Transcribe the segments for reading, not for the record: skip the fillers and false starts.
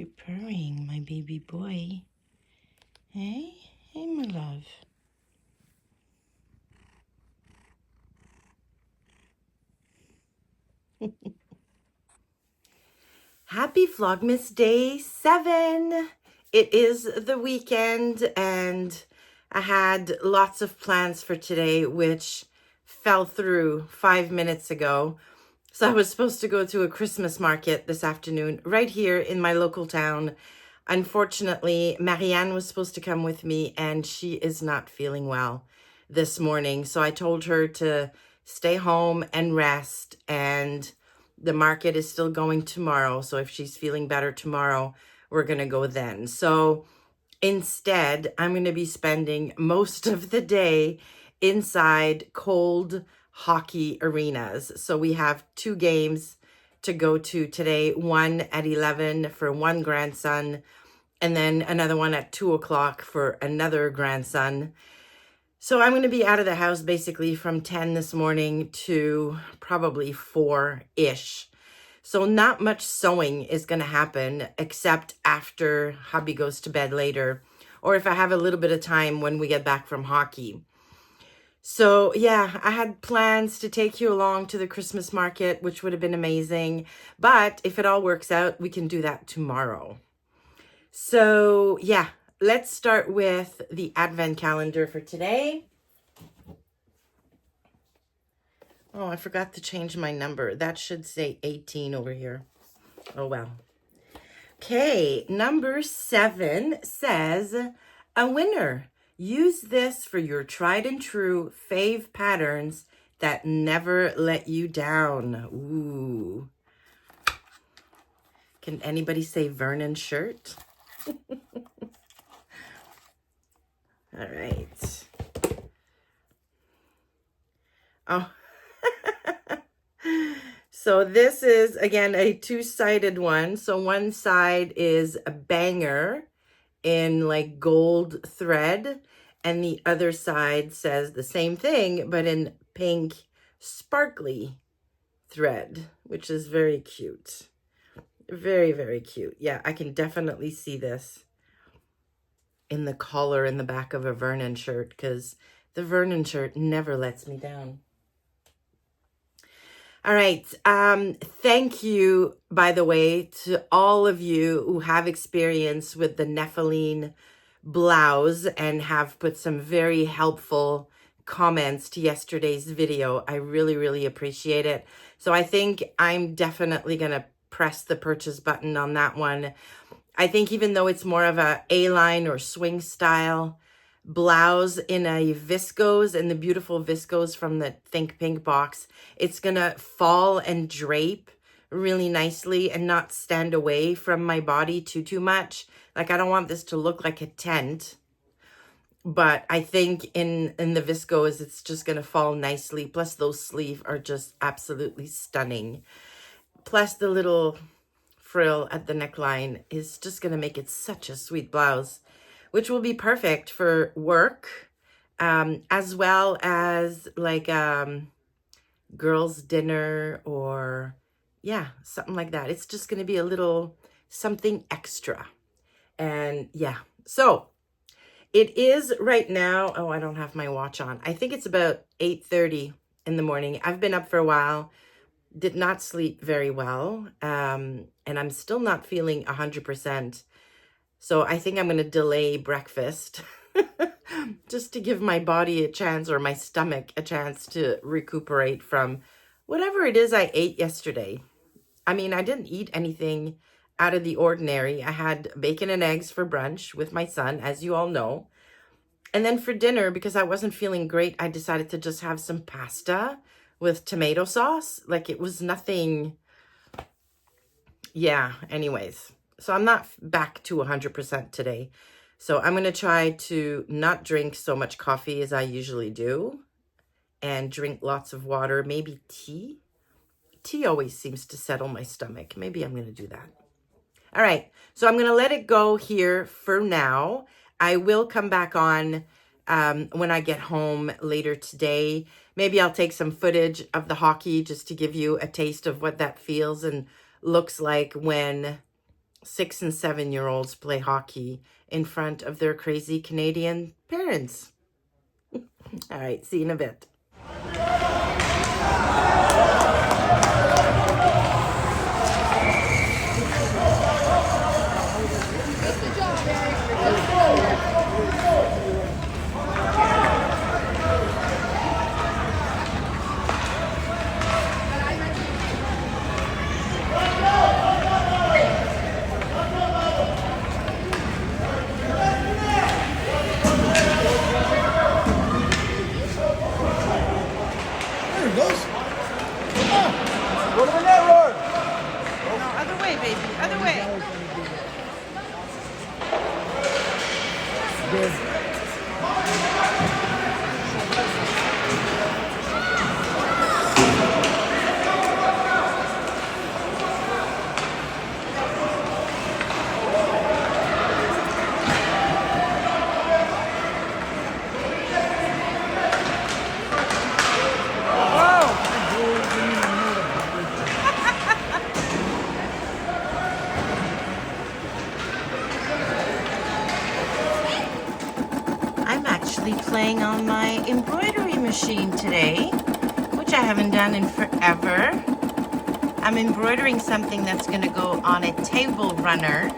you purring, my baby boy? Hey? Hey, my love. Happy Vlogmas Day 7. It is the weekend and I had lots of plans for today, which fell through 5 minutes ago. So I was supposed to go to a Christmas market this afternoon right here in my local town. Unfortunately, Marianne was supposed to come with me and she is not feeling well this morning. So I told her to stay home and rest, and the market is still going tomorrow. So if she's feeling better tomorrow, we're going to go then. So instead, I'm going to be spending most of the day inside cold hockey arenas. So we have 2 games to go to today, one at 11 for one grandson, and then another one at 2 o'clock for another grandson. So I'm going to be out of the house basically from 10 this morning to probably 4-ish. So not much sewing is going to happen except after hubby goes to bed later, or if I have a little bit of time when we get back from hockey. So yeah, I had plans to take you along to the Christmas market, which would have been amazing. But if it all works out, we can do that tomorrow. So yeah, let's start with the advent calendar for today. Oh, I forgot to change my number. That should say 18 over here. Oh, well. Okay, number 7 says, a winner. Use this for your tried and true fave patterns that never let you down. Ooh. Can anybody say Vernon shirt? All right. Oh. So this is, again, a 2-sided one. So one side is a banger in like gold thread, and the other side says the same thing, but in pink sparkly thread, which is very cute. Very, very cute. Yeah, I can definitely see this in the collar in the back of a Vernon shirt, because the Vernon shirt never lets me down. All right. Thank you, by the way, to all of you who have experience with the Nephiline blouse and have put some very helpful comments to yesterday's video. I really, really appreciate it. So I think I'm definitely going to press the purchase button on that one. I think even though it's more of a A-line or swing style blouse in a viscose, and the beautiful viscose from the Think Pink box, it's gonna fall and drape really nicely and not stand away from my body too much. Like, I don't want this to look like a tent, but I think in the viscose it's just gonna fall nicely. Plus those sleeves are just absolutely stunning. Plus the little frill at the neckline is just gonna make it such a sweet blouse, which will be perfect for work, as well as like girls' dinner, or yeah, something like that. It's just going to be a little something extra. And yeah, so it is right now. Oh, I don't have my watch on. I think it's about 8:30 in the morning. I've been up for a while, did not sleep very well, and I'm still not feeling 100%. So I think I'm going to delay breakfast just to give my body a chance, or my stomach a chance, to recuperate from whatever it is I ate yesterday. I mean, I didn't eat anything out of the ordinary. I had bacon and eggs for brunch with my son, as you all know. And then for dinner, because I wasn't feeling great, I decided to just have some pasta with tomato sauce. Like, it was nothing. Yeah, anyways. So I'm not back to 100% today. So I'm going to try to not drink so much coffee as I usually do, and drink lots of water, maybe tea. Tea always seems to settle my stomach. Maybe I'm going to do that. All right. So I'm going to let it go here for now. I will come back on when I get home later today. Maybe I'll take some footage of the hockey just to give you a taste of what that feels and looks like when 6 and 7-year-olds play hockey in front of their crazy Canadian parents. All right, see you in a bit. I'm actually playing on my embroidery machine today, which I haven't done in forever. I'm embroidering something that's going to go on a table runner.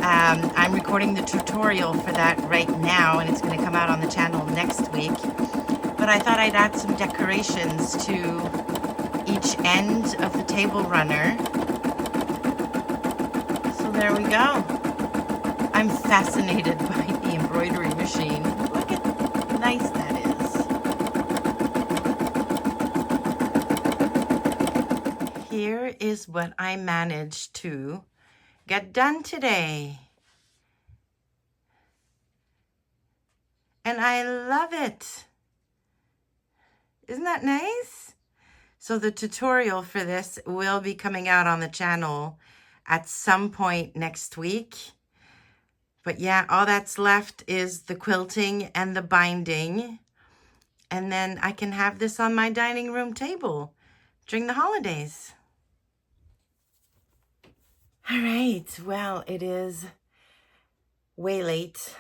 I'm recording the tutorial for that right now, and it's going to come out on the channel next week. But I thought I'd add some decorations to each end of the table runner. So there we go. I'm fascinated by the embroidery machine. Look at how nice that is. Here is what I managed to get done today. And I love it. Isn't that nice? So the tutorial for this will be coming out on the channel at some point next week. But yeah, all that's left is the quilting and the binding. And then I can have this on my dining room table during the holidays. All right, well, it is way late.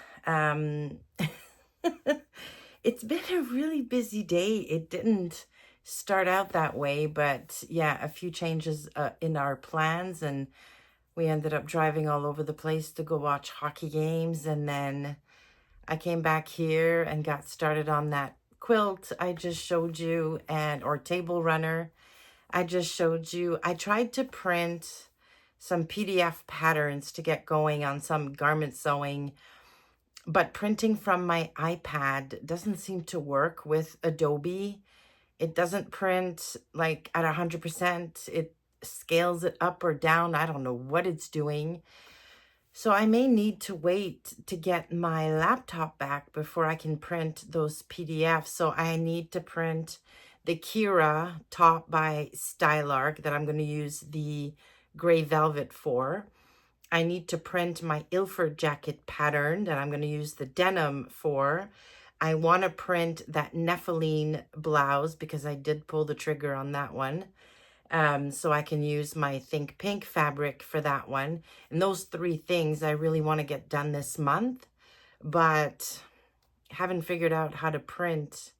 It's been a really busy day. It didn't start out that way, but yeah, a few changes in our plans, and we ended up driving all over the place to go watch hockey games. And then I came back here and got started on that quilt I just showed you, or table runner I just showed you. I tried to print some PDF patterns to get going on some garment sewing, but printing from my iPad doesn't seem to work with Adobe. It doesn't print like at 100%. It scales it up or down. I don't know what it's doing. So I may need to wait to get my laptop back before I can print those PDFs. So I need to print the Kira top by Stylark that I'm going to use the gray velvet for. I need to print my Ilford jacket pattern that I'm going to use the denim for. I want to print that Nephiline blouse because I did pull the trigger on that one. So I can use my Think Pink fabric for that one. And those 3 things I really want to get done this month, but haven't figured out how to print,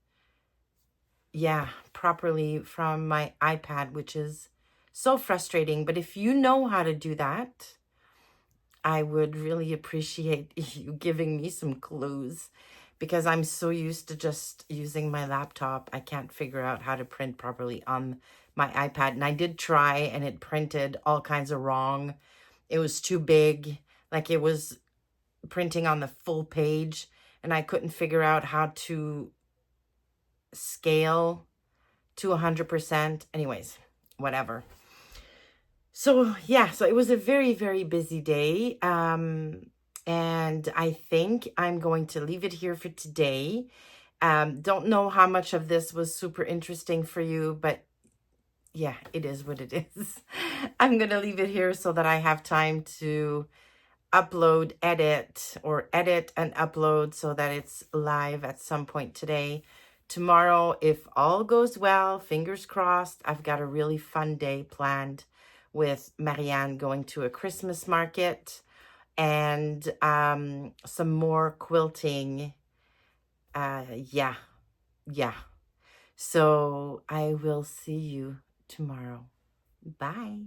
properly from my iPad, which is so frustrating. But if you know how to do that, I would really appreciate you giving me some clues, because I'm so used to just using my laptop. I can't figure out how to print properly on my iPad. And I did try, and it printed all kinds of wrong. It was too big, like it was printing on the full page, and I couldn't figure out how to scale to 100%. Anyways, whatever. So yeah, so it was a very, very busy day. And I think I'm going to leave it here for today. Don't know how much of this was super interesting for you, but yeah, it is what it is. I'm going to leave it here so that I have time to upload, edit and upload so that it's live at some point today. Tomorrow, if all goes well, fingers crossed, I've got a really fun day planned with Marianne going to a Christmas market, and some more quilting. Yeah. So I will see you tomorrow. Bye.